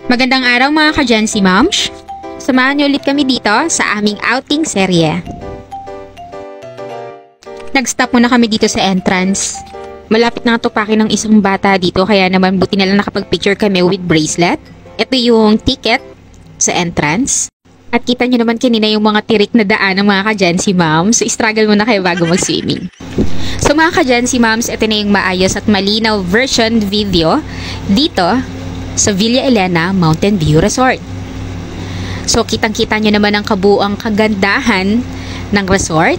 Magandang araw mga ka-Gen-Z Moms! Samahan niyo ulit kami dito sa aming outing serye. Nag-stop muna kami dito sa entrance. Malapit na tupakin ng isang bata dito kaya naman buti na lang nakapag-picture kami with bracelet. Ito yung ticket sa entrance. At kita nyo naman kanina yung mga tirik na daan ng mga ka-Gen-Z Moms. So, struggle muna kayo bago mag-swimming. So mga ka-Gen-Z Moms, ito na yung maayos at malinaw version video dito sa Villa Elena Mountain View Resort. So kitang-kita nyo naman ang kabuuang kagandahan ng resort.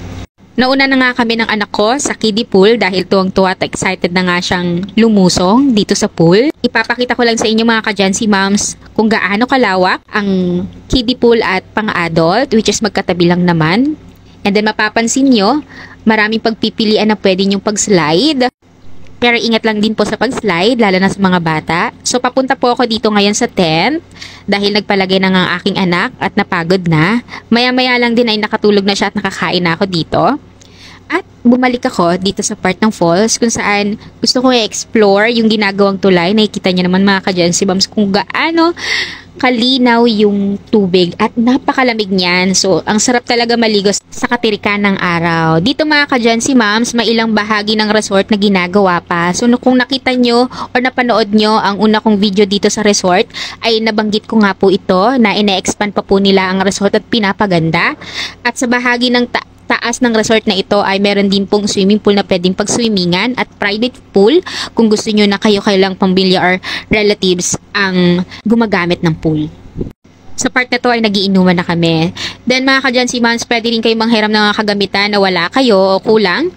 Nauna na nga kami ng anak ko sa kiddie pool dahil tuwang-tuwa at excited na nga siyang lumusong dito sa pool. Ipapakita ko lang sa inyo mga ka-Gen-Z Moms kung gaano kalawak ang kiddie pool at pang-adult, which is magkatabi lang naman. And then mapapansin nyo, maraming pagpipilian na pwede nyong pag-slide. Pero ingat lang din po sa pag-slide, lalo na sa mga bata. So papunta po ako dito ngayon sa tent dahil nagpalagay na nga ang aking anak at napagod na. Maya-maya lang din ay nakatulog na siya at nakakain na ako dito. At bumalik ako dito sa part ng falls kung saan gusto ko i-explore yung ginagawang tulay. Nakikita niyo naman mga ka-Gen-Z Moms kung gaano kalinaw yung tubig at napakalamig niyan. So, ang sarap talaga maligo sa katirikan ng araw. Dito mga ka-Gen-Z Moms, may ilang bahagi ng resort na ginagawa pa. So, kung nakita nyo o napanood nyo ang una kong video dito sa resort, ay nabanggit ko nga po ito na ine-expand pa po nila ang resort at pinapaganda. At sa bahagi ng taas ng resort na ito ay meron din pong swimming pool na pwedeng pag-swimmingan at private pool kung gusto nyo na kayo lang pamilya or relatives ang gumagamit ng pool. Sa part na to ay nagiinuman na kami. Then mga ka-Gen-Z Moms, pwede rin kayo manghiram ng mga kagamitan na wala kayo o kulang,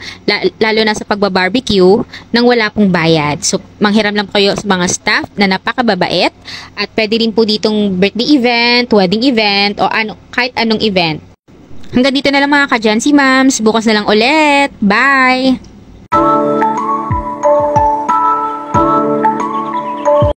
lalo na sa pagbabarbecue, nang wala pong bayad. So manghiram lang kayo sa mga staff na napakababait at pwede rin po ditong birthday event, wedding event o kahit anong event. Hanggang dito na lang mga ka-Gen-Z Moms. Bukas na lang ulit. Bye!